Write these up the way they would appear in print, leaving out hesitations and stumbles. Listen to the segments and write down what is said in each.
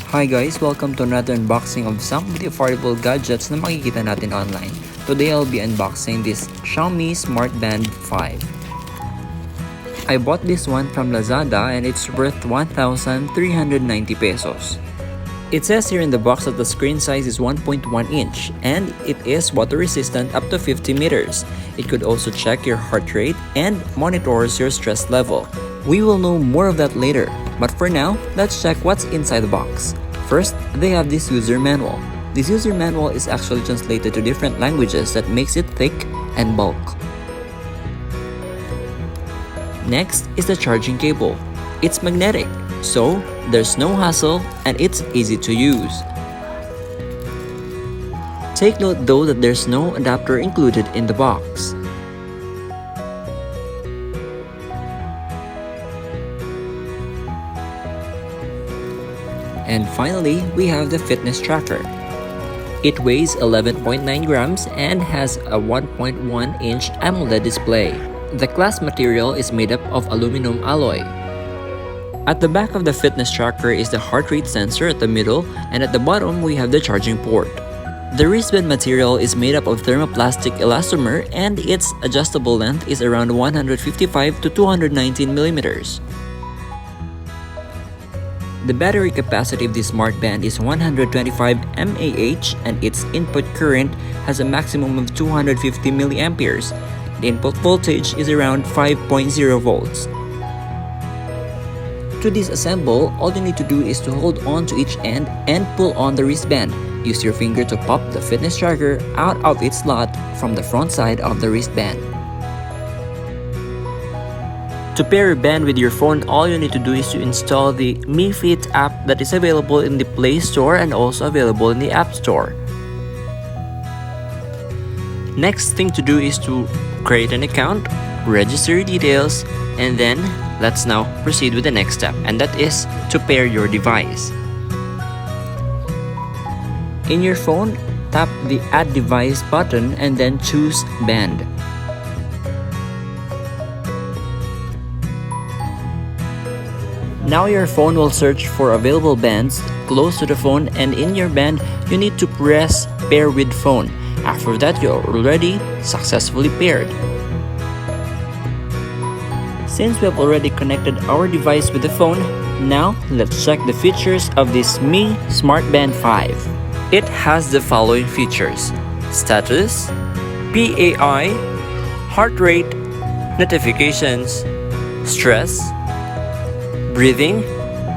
Hi guys! Welcome to another unboxing of some of the affordable gadgets na makikita natin online. Today I'll be unboxing this XIAOMI Smart Band 5. I bought this one from Lazada and it's worth 1,390 pesos. It says here in the box that the screen size is 1.1 inch and it is water resistant up to 50 meters. It could also check your heart rate and monitors your stress level. We will know more of that later, but for now, let's check what's inside the box. First, they have this user manual. This user manual is actually translated to different languages that makes it thick and bulk. Next is the charging cable. It's magnetic, so there's no hassle and it's easy to use. Take note though that there's no adapter included in the box. And finally, we have the fitness tracker. It weighs 11.9 grams and has a 1.1-inch AMOLED display. The glass material is made up of aluminum alloy. At the back of the fitness tracker is the heart rate sensor at the middle, and at the bottom we have the charging port. The wristband material is made up of thermoplastic elastomer and its adjustable length is around 155 to 219 millimeters. The battery capacity of this smart band is 125 mAh and its input current has a maximum of 250 milliamperes. The input voltage is around 5.0 volts. To disassemble, all you need to do is to hold on to each end and pull on the wristband. Use your finger to pop the fitness tracker out of its slot from the front side of the wristband. To pair your band with your phone, all you need to do is to install the Mi Fit app that is available in the Play Store and also available in the App Store. Next thing to do is to create an account, register your details, and then let's now proceed with the next step, and that is to pair your device. In your phone, tap the Add Device button and then choose Band. Now your phone will search for available bands close to the phone, and in your band, you need to press Pair with Phone. After that, you're already successfully paired. Since we have already connected our device with the phone, now let's check the features of this Mi Smart Band 5. It has the following features: status, PAI, heart rate, notifications, stress, breathing,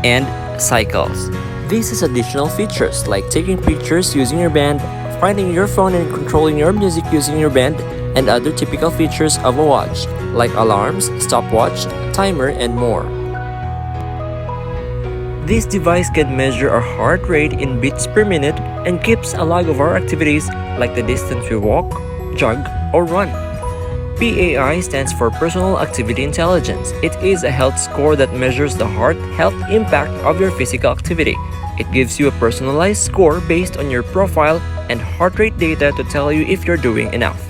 and cycles. This is additional features like taking pictures using your band, finding your phone and controlling your music using your band, and other typical features of a watch like alarms, stopwatch, timer, and more. This device can measure our heart rate in beats per minute and keeps a log of our activities like the distance we walk, jog, or run. PAI stands for Personal Activity Intelligence. It is a health score that measures the heart health impact of your physical activity. It gives you a personalized score based on your profile and heart rate data to tell you if you're doing enough.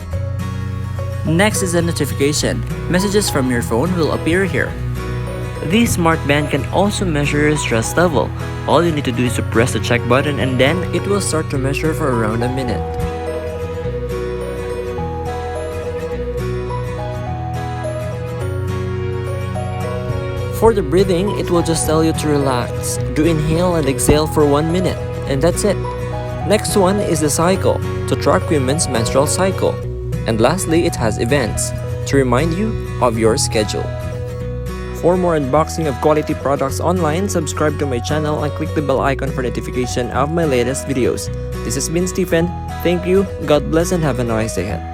Next is a notification. Messages from your phone will appear here. This smart band can also measure your stress level. All you need to do is to press the check button and then it will start to measure for around a minute. For the breathing, it will just tell you to relax. Do inhale and exhale for 1 minute, and that's it. Next one is the cycle, to track women's menstrual cycle. And lastly, it has events, to remind you of your schedule. For more unboxing of quality products online, subscribe to my channel and click the bell icon for notification of my latest videos. This has been Stephen. Thank you, God bless, and have a nice day ahead.